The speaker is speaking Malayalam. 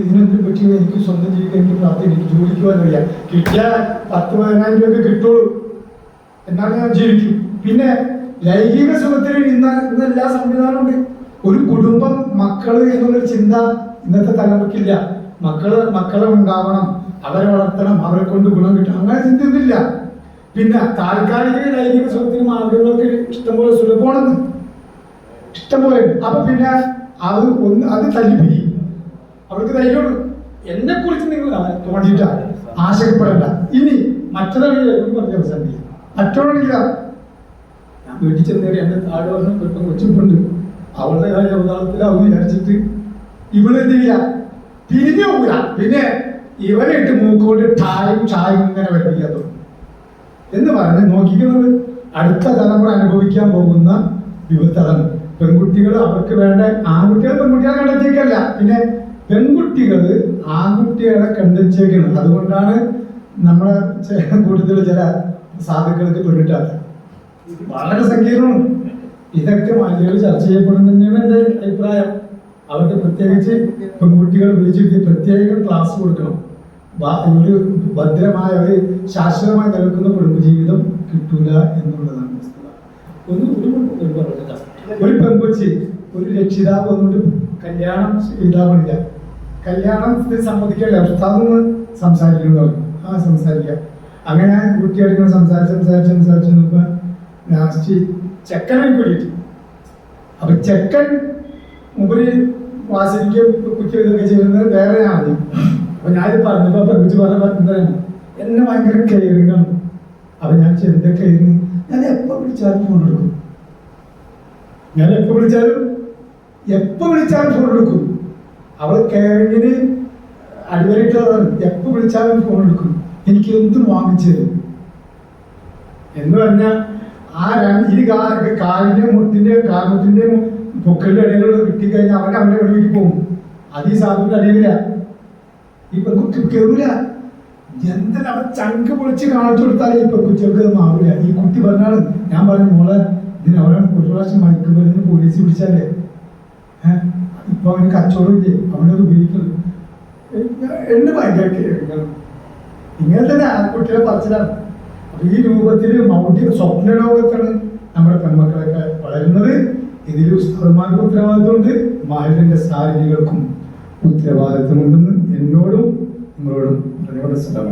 ഇതിനെ പറ്റി എനിക്ക് സ്വന്തം ജീവിക്കാൻ എനിക്ക് പ്രാപ്തി, എനിക്ക് ജോലിക്ക് പോകാൻ കഴിയാം, കിട്ടിയാൽ 10-15 രൂപയൊക്കെ കിട്ടുള്ളൂ, എന്നാണ് ഞാൻ ജീവിക്കും. പിന്നെ ലൈംഗിക സുഖത്തിന് ഇന്ന് എല്ലാ സംവിധാനമുണ്ട്. ഒരു കുടുംബം, മക്കള് എന്നുള്ളൊരു ചിന്ത ഇന്നത്തെ തലമുറക്കില്ല. മക്കളെ ഉണ്ടാവണം, അവരെ വളർത്തണം, അവരെ കൊണ്ട് ഗുണം കിട്ടണം, അങ്ങനെ ചിന്തയൊന്നുമില്ല. പിന്നെ താൽക്കാലിക ലൈംഗിക സുഖത്തിന് മാർഗങ്ങളൊക്കെ ഇഷ്ടംപോലെ സുലഭമാണെന്ന്, ഇഷ്ടംപോലെ. അപ്പൊ പിന്നെ അത് തല്ലിപ്പിരി, അവർക്ക് ധൈര്യമുള്ളൂ. എന്നെ കുറിച്ച് നിങ്ങൾ തോന്നിയിട്ട ആശയപ്പെടേണ്ട. ഇനി മറ്റൊരാളില്ല, മറ്റൊരാളില്ല. ഞാൻ വീട്ടിൽ ചെന്നേറി എന്റെ താഴെ വന്ന് ഇപ്പം കൊച്ചുണ്ട്, അവളുടെ കാര്യം അവതാളത്തിലാവും വിചാരിച്ചിട്ട് ഇവളെന്ത് ചെയ്യാ, പിരിഞ്ഞു പോവുക. പിന്നെ ഇവനിട്ട് മൂക്കൊണ്ട് ചായും ഇങ്ങനെ വരിക്കാത്തോ എന്ന് പറഞ്ഞ് നോക്കിക്കുന്നത് അടുത്ത തലമുറ അനുഭവിക്കാൻ പോകുന്ന വിപത്താണ്. പെൺകുട്ടികൾ അവർക്ക് വേണ്ട, ആൺകുട്ടികൾ പെൺകുട്ടികളെ കണ്ടെത്തിയേക്കല്ല, പിന്നെ പെൺകുട്ടികൾ ആൺകുട്ടികളെ കണ്ടെത്തിയേക്കുന്നത്. അതുകൊണ്ടാണ് നമ്മുടെ കൂട്ടത്തിൽ ചില സാധുക്കൾക്ക് പെണ്ണിട്ടാത്ത വളരെ സങ്കീർണമാണ്. ഇതൊക്കെ മലയാളികൾ ചർച്ച ചെയ്യപ്പെടുന്ന തന്നെയാണ് എൻ്റെ അഭിപ്രായം. അവർക്ക് പ്രത്യേകിച്ച് പെൺകുട്ടികൾ വിളിച്ചിട്ട് പ്രത്യേക ക്ലാസ് കൊടുക്കണം. ഒരു ഭദ്രമായ ഒരു ശാശ്വതമായി നിലനിൽക്കുന്ന കുടുംബജീവിതം കിട്ടൂല എന്നുള്ളതാണ് വസ്തുത. ഒരു പെൺകൊച്ചി, ഒരു രക്ഷിതാവ് ഒന്നുകൊണ്ട് കല്യാണം ഉണ്ടാവണില്ല, കല്യാണത്തിന് സമ്മതിക്കല്ല, ഉസ്താദൊന്ന് സംസാരിക്കുന്നു, സംസാരിക്കാം. അങ്ങനെ കുട്ടിയായിട്ട് സംസാരിച്ച് നോക്കുമ്പോൾ ലാസ്റ്റ് ചെക്കനെ കൂടിയിട്ട്, അപ്പൊ ചെക്കൻ മുമ്പിൽ വാസിക്കും കുറ്റി ഇതൊക്കെ ചെയ്യുന്നത് വേറെ ആണ്. അപ്പൊ ഞാനിത് പറഞ്ഞപ്പോ പെൺകുച്ചി പറഞ്ഞ എന്നെ ഭയങ്കര കെയറിങ്ങാണ്. അപ്പൊ ഞാൻ ചെറിയ കെയറിങ്, ഞാൻ എപ്പോ വിളിച്ചാലും ഫോൺ എടുക്കും, എപ്പോ വിളിച്ചാലും ഫോൺ എടുക്കും. അവൾ കെയറിങ്ങിന് അടിവരയിട്ടതാണ്. എപ്പോ വിളിച്ചാലും ഫോൺ എടുക്കും, എനിക്ക് എന്തും വാങ്ങിച്ചു തരും എന്ന് പറഞ്ഞാൽ കാലിന്റെ കാൽമുട്ടിന്റെ പൊക്കലിന്റെ ഇടയിലൂടെ കിട്ടിക്കഴിഞ്ഞാൽ അവന്റെ വെളിയിലേക്ക് പോകും. അത് ഈ സാധനത്തിന്റെ അറിയില്ല, ഈ പെൺകുട്ടി കയറൂല. എന്തിനാ അവൻ ചങ്ക് പൊളിച്ച് കാണിച്ചു കൊടുത്താൽ ഈ പെൺകുട്ടികൾക്ക് മാറൂല. ഈ കുട്ടി പറഞ്ഞാണ്, ഞാൻ പറഞ്ഞു മോളെ ഇതിന് അവനെ ഒരു പ്രാവശ്യം മയക്കുമരുന്ന് പോലീസ് പിടിച്ചാലേ ഇപ്പൊ അവന് കച്ചവടം ഇല്ലേ, അവനത് ഉപയോഗിക്കുന്നു. എന്നെ ഭയങ്കര ഇങ്ങനെ തന്നെ ആ കുട്ടികളെ പറച്ചിലാണ്. അപ്പൊ ഈ രൂപത്തിൽ സ്വപ്ന ലോകത്താണ് നമ്മുടെ പെൺമക്കളൊക്കെ വളരുന്നത്. ഇതിൽ ഉസ്താദന്മാർക്ക് ഉത്തരവാദിത്വമുണ്ട്, മാലിന്യ സാരികൾക്കും ഉത്തരവാദിത്വമുണ്ടെന്ന് എന്നോടും നിങ്ങളോടും പറഞ്ഞുകൊണ്ട് സ്ഥലം